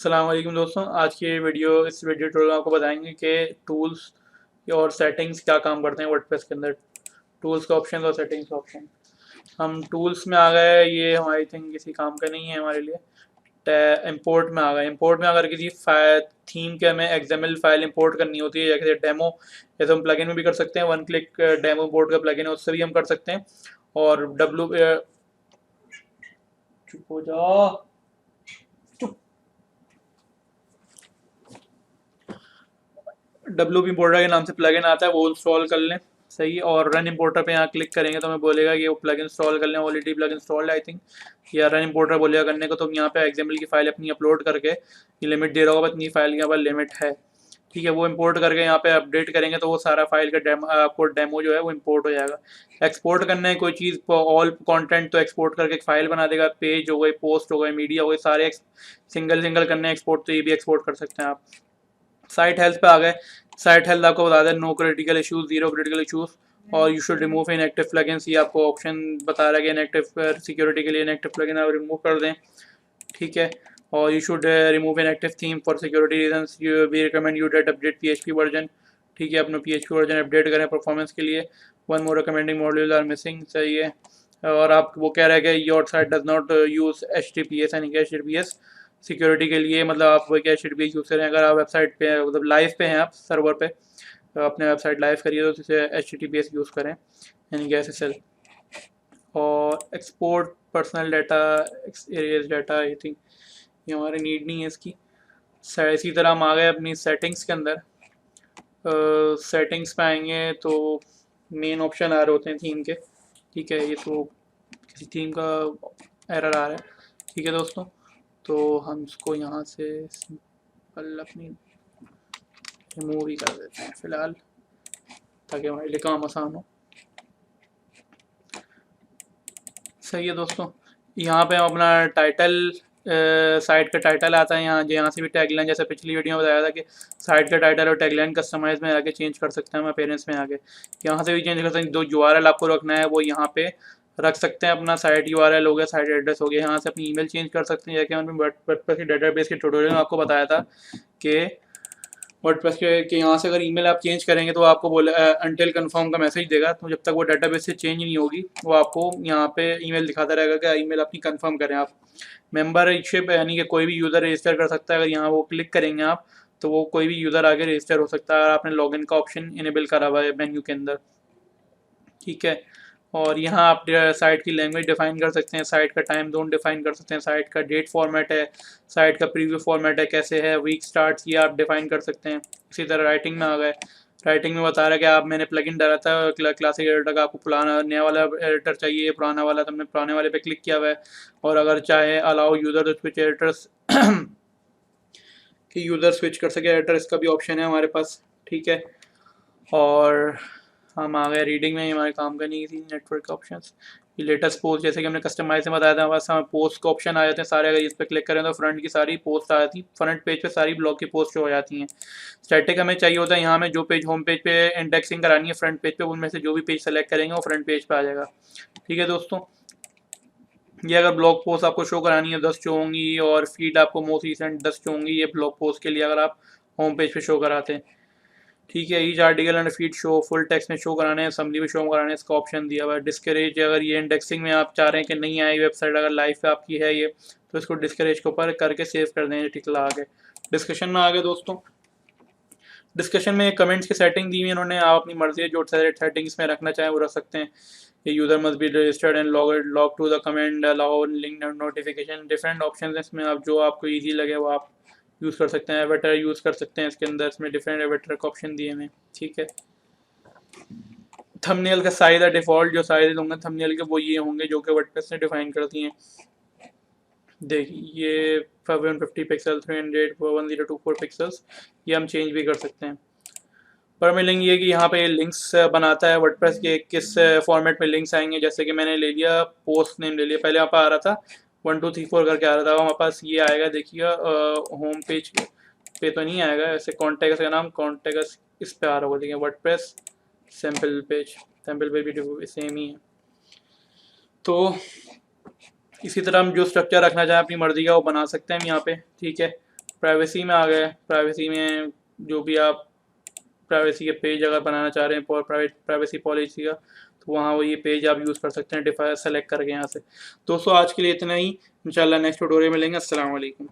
अस्सलाम वालेकुम दोस्तों। आज की इस वीडियो ट्यूटोरियल में आपको बताएंगे कि टूल्स और सेटिंग्स क्या काम करते हैं वर्डप्रेस के अंदर। टूल्स का ऑप्शन और सेटिंग्स का ऑप्शन। हम टूल्स में आ गए, ये हमारी थिंग किसी काम का नहीं है हमारे लिए। इंपोर्ट में आ गए। इंपोर्ट में अगर किसी थीम के हमें एक्सएमएल फाइल इंपोर्ट करनी होती है या किसी डेमो, जैसे हम प्लगइन में भी कर सकते हैं, वन क्लिक डेमो बोर्ड का प्लगइन है उससे भी हम कर सकते हैं। और चुप हो जाओ, डब्ल्यू इम्पोर्टर के नाम से प्लगइन आता है, वो इंस्टॉल कर लें। सही। और रन इम्पोर्टर पे यहाँ क्लिक करेंगे तो हमें बोलेगा कि वो प्लग इंस्टॉल कर लें। Already plug installed I think, या रन इम्पोर्टर बोलेगा करने को। तो यहाँ पे एग्जाम्पल की फाइल अपनी अपलोड करके, ये लिमिट दे रहा होगा, इतनी फाइल के यहाँ पर लिमिट है, ठीक है। वो इंपोर्ट करके यहाँ पे अपडेट करेंगे तो वो सारा फाइल का आपको डेमो जो है वो इंपोर्ट हो जाएगा। एक्सपोर्ट करना है कोई चीज़, ऑल कंटेंट तो एक्सपोर्ट करके एक फाइल बना देगा। पेज हो गए, पोस्ट हो गए, मीडिया हो गए, सारे सिंगल सिंगल करने एक्सपोर्ट, तो ये भी एक्सपोर्ट कर सकते हैं आप। साइट हेल्थ पे आ गए। साइट हेल्थ आपको बता दें, no critical issues, zero critical issues, और you should remove inactive plugins. ये आपको ऑप्शन बता रहा है कि इनएक्टिव सिक्योरिटी के लिए इनएक्टिव प्लगइन आप रिमूव कर दें, ठीक है। और you should remove inactive theme for security reasons, you we recommend you date update PHP version, ठीक है। अपना पीएचपी वर्जन अपडेट करें परफॉर्मेंस के लिए। One more recommending module are missing, सही है। और आप वो कह रहे हैं कि your site does not use HTTPS, यानी कि HTTPS सिक्योरिटी के लिए, मतलब आप वो क्या HTTPS यूज़ करें। अगर आप वेबसाइट पे मतलब लाइव पे हैं, आप सर्वर पे, तो अपने वेबसाइट लाइव करिए तो उसे HTTPS यूज़ करें, यानी कि SSL। और export personal data, areas data, I think ये हमारे नीड नहीं है इसकी। इसी तरह हम आ गए अपनी सेटिंग्स के अंदर। सेटिंग्स पे आएंगे तो मेन ऑप्शन आ रहे होते हैं थीम के, ठीक है। ये तो किसी थीम का एरर आ रहा है, ठीक है दोस्तों। तो हम इसको यहाँ से सिंपल अपनी रिमूव ही कर देते हैं फ़िलहाल, ताकि हमारे लिए काम आसान हो। सही है दोस्तों। यहाँ पे हम अपना टाइटल, साइट का टाइटल आता है यहाँ से भी टैगलाइन, जैसे पिछली वीडियो में बताया था कि साइट का टाइटल और टैगलाइन कस्टमाइज में आके चेंज कर सकते हैं हम अपीयरेंस में आके। यहाँ से भी चेंज कर सकते हैं। जो URL आपको रखना है वो यहाँ पे रख सकते हैं। अपना साइट URL हो गया, साइट एड्रेस हो गया। यहाँ से अपनी ईमेल चेंज कर सकते हैं, जैसे हमने वर्डप्रेस के डेटाबेस के ट्यूटोरियल में आपको बताया था कि वर्डप्रेस के यहाँ से अगर ईमेल आप चेंज करेंगे तो आपको बोले अनटिल कंफर्म का मैसेज देगा। तो जब तक वो डेटाबेस से चेंज नहीं होगी वो आपको यहाँ पे ईमेल दिखाता रहेगा कि ईमेल अपनी कंफर्म करें आप। मेंबरशिप, यानी कि कोई भी यूज़र रजिस्टर कर सकता है। अगर यहाँ वो क्लिक करेंगे आप तो वो कोई भी यूज़र आगे रजिस्टर हो सकता है, और आपने लॉगिन का ऑप्शन इनेबल करा हुआ है मेन्यू के अंदर, ठीक है। और यहाँ आप साइट की लैंग्वेज डिफाइन कर सकते हैं, साइट का टाइम जोन डिफाइन कर सकते हैं, साइट का डेट फॉर्मेट है, साइट का प्रीव्यू फॉर्मेट है, कैसे है, वीक स्टार्ट, ये आप डिफाइन कर सकते हैं। इसी तरह राइटिंग में आ गए। राइटिंग में बता रहा है कि आप, मैंने प्लगइन डाला था क्लासिक एडिटर का, आपको पुराना नया वाला एडिटर चाहिए, पुराना वाला, तो हमने पुराने वाले पे क्लिक किया हुआ है। और अगर चाहे allow user to switch editors कि यूज़र स्विच कर सके एडिटर, इसका भी ऑप्शन है हमारे पास, ठीक है। और हम आ गए रीडिंग में, हमारे काम का नहीं थी नेटवर्क ऑप्शंस। ये लेटेस्ट पोस्ट, जैसे कि हमने कस्टमाइज में बताया था, बस हमें पोस्ट का ऑप्शन आ जाते हैं सारे। अगर इस पर क्लिक करें तो फ्रंट की सारी पोस्ट आ जाती, फ्रंट पेज पे सारी ब्लॉग की पोस्ट हो जाती हैं। स्टैटिक हमें चाहिए होता है, यहाँ में जो पेज होम पेज पे इंडेक्सिंग करानी है फ्रंट पेज पे, उनमें से जो भी पेज सेलेक्ट करेंगे वो फ्रंट पेज पे आ जाएगा, ठीक है दोस्तों। ये अगर ब्लॉग पोस्ट आपको शो करानी है 10 शो होंगी, और फीड आपको मोस्ट रिसेंट 10 शो होंगी, ये ब्लॉग पोस्ट के लिए अगर आप होम पेज पे शो कराते हैं, ठीक है। Each article and feed show, full text में शो कराने हैं, समरी में शो कराने हैं, इसका ऑप्शन दिया हुआ है। डिस्करेज, अगर ये इंडेक्सिंग में आप चाह रहे हैं कि नहीं आए वेबसाइट, अगर लाइव पे आपकी है ये, तो इसको डिस्करेज के ऊपर करके सेव कर दें, ठीक ला आगे। डिस्कशन में आ गए दोस्तों। डिस्कशन में कमेंट्स की सेटिंग दी हुई इन्होंने, आप अपनी मर्जी है जो सेटिंग इसमें रखना चाहें वो रख सकते हैं। ये user must be registered and log to the comment, allow link notification, different option है इसमें। आप जो आपको ईजी लगे वो आप यूज़ कर सकते हैं। एवेटर यूज़ कर सकते हैं इसके अंदर, इसमें डिफरेंट एवेटर का ऑप्शन दिए हैं, ठीक है। थंबनेल का साइज है, डिफ़ॉल्ट जो साइज होंगे थंबनेल के वो ये होंगे जो कि वर्डप्रेस ने डिफाइन करती हैं। देखिए ये 750 पिक्सल, 300, 1024 पिक्सल्स, ये हम चेंज भी कर सकते हैं। पर हमें लिंक ये कि यहाँ पे लिंक्स बनाता है वर्डप्रेस के, किस फॉर्मेट में लिंक्स आएंगे। जैसे कि मैंने ले लिया पोस्ट नेम ले लिया, पहले यहाँ पर आ रहा था 1234 करके आ रहा था, हमारे पास ये आएगा, देखिए होम पेज पे तो नहीं आएगा ऐसे। कॉन्टेक्ट का नाम कॉन्टेक्ट इस पे आ रहा होगा, देखिए WordPress sample page, sample page भी सेम ही है। तो इसी तरह हम जो स्ट्रक्चर रखना चाहें अपनी मर्जी का वो बना सकते हैं हम यहाँ पे, ठीक है। प्राइवेसी में आ गए। प्राइवेसी में जो भी आप प्राइवेसी के पेज अगर बनाना चाह रहे हैं प्राइवेसी पॉलिसी का, तो वहाँ वो ये पेज आप यूज़ कर सकते हैं डिफायर सेलेक्ट करके यहाँ से। दोस्तों आज के लिए इतना ही, इंशाल्लाह नेक्स्ट ट्यूटोरियल में मिलेंगे। अस्सलाम वालेकुम।